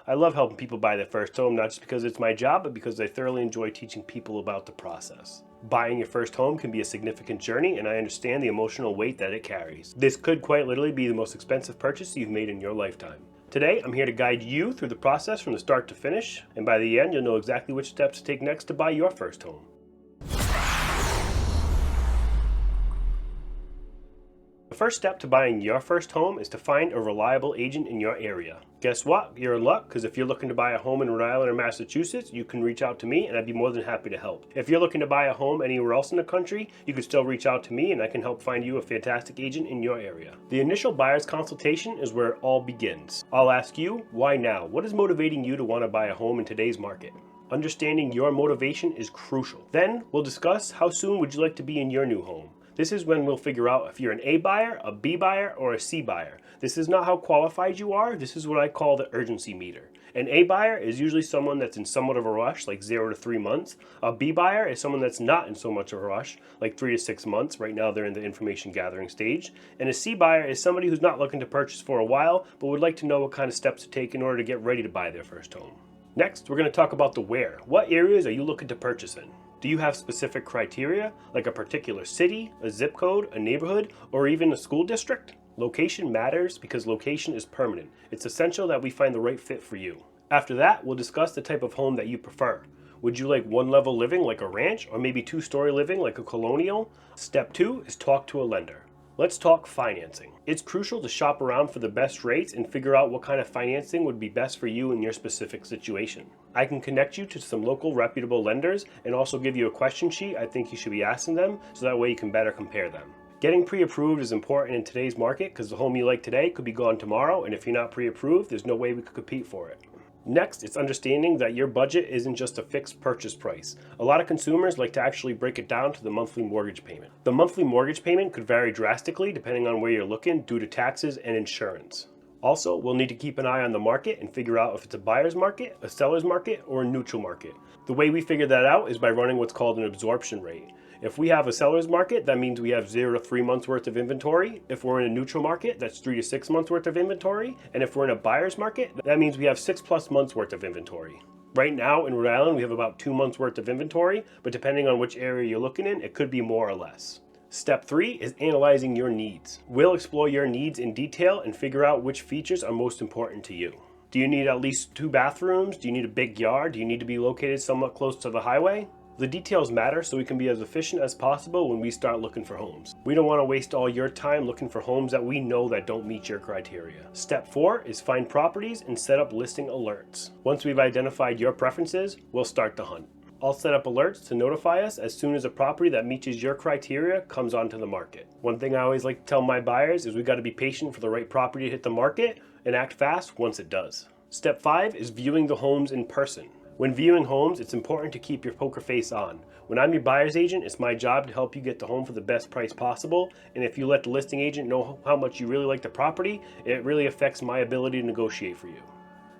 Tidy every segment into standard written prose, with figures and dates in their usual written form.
I love helping people buy their first home, not just because it's my job, but because I thoroughly enjoy teaching people about the process. Buying your first home can be a significant journey, and I understand the emotional weight that it carries. This could quite literally be the most expensive purchase you've made in your lifetime. Today, I'm here to guide you through the process from the start to finish, and by the end, you'll know exactly which steps to take next to buy your first home. The first step to buying your first home is to find a reliable agent in your area. Guess what? You're in luck, because if you're looking to buy a home in Rhode Island or Massachusetts, you can reach out to me and I'd be more than happy to help. If you're looking to buy a home anywhere else in the country, you can still reach out to me and I can help find you a fantastic agent in your area. The initial buyer's consultation is where it all begins. I'll ask you, why now? What is motivating you to want to buy a home in today's market? Understanding your motivation is crucial. Then we'll discuss how soon would you like to be in your new home. This is when we'll figure out if you're an A buyer, a B buyer, or a C buyer. This is not how qualified you are. This is what I call the urgency meter. An A buyer is usually someone that's in somewhat of a rush, like 0 to 3 months. A B buyer is someone that's not in so much of a rush, like 3 to 6 months. Right now they're in the information gathering stage. And a C buyer is somebody who's not looking to purchase for a while, but would like to know what kind of steps to take in order to get ready to buy their first home. Next, we're going to talk about the where. What areas are you looking to purchase in? Do you have specific criteria, like a particular city, a zip code, a neighborhood, or even a school district? Location matters because location is permanent. It's essential that we find the right fit for you. After that, we'll discuss the type of home that you prefer. Would you like one-level living like a ranch, or maybe 2-story living like a colonial? Step 2 is talk to a lender. Let's talk financing. It's crucial to shop around for the best rates and figure out what kind of financing would be best for you in your specific situation. I can connect you to some local reputable lenders and also give you a question sheet I think you should be asking them, so that way you can better compare them. Getting pre-approved is important in today's market because the home you like today could be gone tomorrow, and if you're not pre-approved, there's no way we could compete for it. Next, it's understanding that your budget isn't just a fixed purchase price. A lot of consumers like to actually break it down to the monthly mortgage payment. The monthly mortgage payment could vary drastically depending on where you're looking due to taxes and insurance. Also, we'll need to keep an eye on the market and figure out if it's a buyer's market, a seller's market, or a neutral market. The way we figure that out is by running what's called an absorption rate. If we have a seller's market, that means we have 0 to 3 months worth of inventory. If we're in a neutral market, that's 3 to 6 months worth of inventory. And if we're in a buyer's market, that means we have 6+ months worth of inventory. Right now in Rhode Island, we have about 2 months worth of inventory, but depending on which area you're looking in, it could be more or less. Step 3 is analyzing your needs. We'll explore your needs in detail and figure out which features are most important to you. Do you need at least 2 bathrooms? Do you need a big yard? Do you need to be located somewhat close to the highway? The details matter so we can be as efficient as possible when we start looking for homes. We don't want to waste all your time looking for homes that we know that don't meet your criteria. Step 4 is find properties and set up listing alerts. Once we've identified your preferences, we'll start the hunt. I'll set up alerts to notify us as soon as a property that meets your criteria comes onto the market. One thing I always like to tell my buyers is we got to be patient for the right property to hit the market and act fast once it does. Step 5 is viewing the homes in person. When viewing homes, it's important to keep your poker face on. When I'm your buyer's agent, it's my job to help you get the home for the best price possible, and if you let the listing agent know how much you really like the property, it really affects my ability to negotiate for you.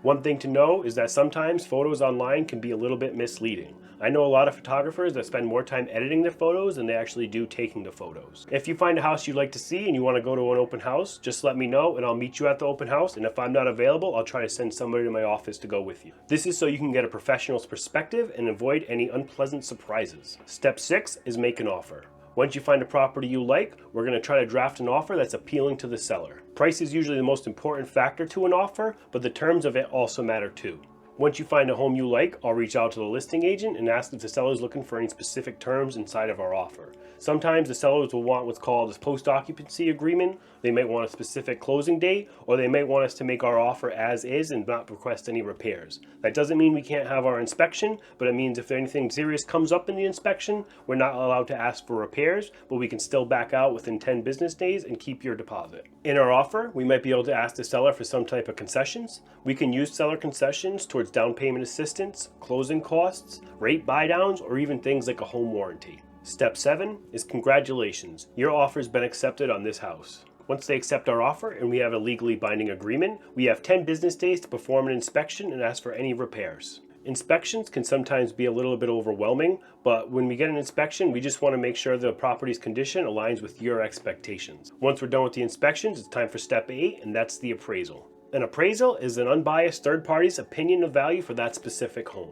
One thing to know is that sometimes photos online can be a little bit misleading. I know a lot of photographers that spend more time editing their photos than they actually do taking the photos. If you find a house you'd like to see and you want to go to an open house, just let me know and I'll meet you at the open house, and if I'm not available, I'll try to send somebody to my office to go with you. This is so you can get a professional's perspective and avoid any unpleasant surprises. Step 6 is make an offer. Once you find a property you like, we're going to try to draft an offer that's appealing to the seller. Price is usually the most important factor to an offer, but the terms of it also matter too. Once you find a home you like, I'll reach out to the listing agent and ask if the seller is looking for any specific terms inside of our offer. Sometimes the sellers will want what's called a post-occupancy agreement. They might want a specific closing date, or they might want us to make our offer as is and not request any repairs. That doesn't mean we can't have our inspection, but it means if anything serious comes up in the inspection, we're not allowed to ask for repairs, but we can still back out within 10 business days and keep your deposit. In our offer, we might be able to ask the seller for some type of concessions. We can use seller concessions towards down payment assistance, closing costs, rate buydowns, or even things like a home warranty. Step 7 is congratulations. Your offer has been accepted on this house. Once they accept our offer and we have a legally binding agreement, we have 10 business days to perform an inspection and ask for any repairs. Inspections can sometimes be a little bit overwhelming, but when we get an inspection, we just want to make sure the property's condition aligns with your expectations. Once we're done with the inspections, it's time for step 8, and that's the appraisal. An appraisal is an unbiased third party's opinion of value for that specific home.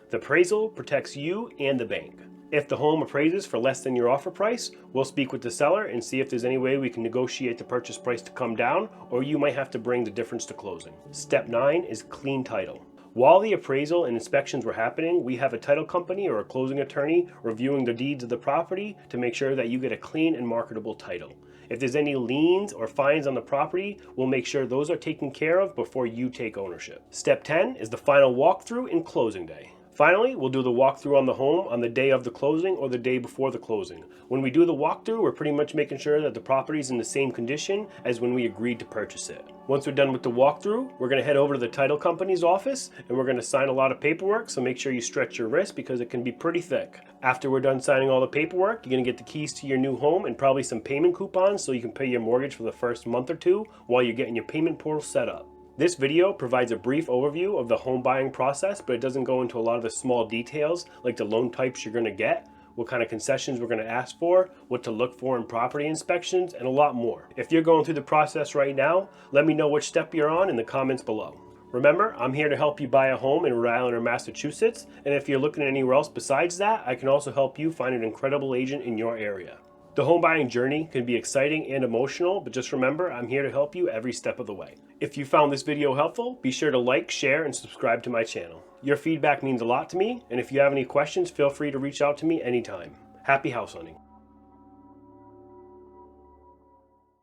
The appraisal protects you and the bank. If the home appraises for less than your offer price, we'll speak with the seller and see if there's any way we can negotiate the purchase price to come down, or you might have to bring the difference to closing. Step 9 is clean title. While the appraisal and inspections were happening, we have a title company or a closing attorney reviewing the deeds of the property to make sure that you get a clean and marketable title. If there's any liens or fines on the property, we'll make sure those are taken care of before you take ownership. Step 10 is the final walkthrough and closing day. Finally, we'll do the walkthrough on the home on the day of the closing or the day before the closing. When we do the walkthrough, we're pretty much making sure that the property is in the same condition as when we agreed to purchase it. Once we're done with the walkthrough, we're going to head over to the title company's office and we're going to sign a lot of paperwork, so make sure you stretch your wrist because it can be pretty thick. After we're done signing all the paperwork, you're going to get the keys to your new home and probably some payment coupons so you can pay your mortgage for the first month or two while you're getting your payment portal set up. This video provides a brief overview of the home buying process, but it doesn't go into a lot of the small details like the loan types you're going to get, what kind of concessions we're going to ask for, what to look for in property inspections, and a lot more. If you're going through the process right now, let me know which step you're on in the comments below. Remember, I'm here to help you buy a home in Rhode Island or Massachusetts, and if you're looking anywhere else besides that, I can also help you find an incredible agent in your area. The home buying journey can be exciting and emotional, but just remember, I'm here to help you every step of the way. If you found this video helpful, be sure to like, share, and subscribe to my channel. Your feedback means a lot to me, and if you have any questions, feel free to reach out to me anytime. Happy house hunting.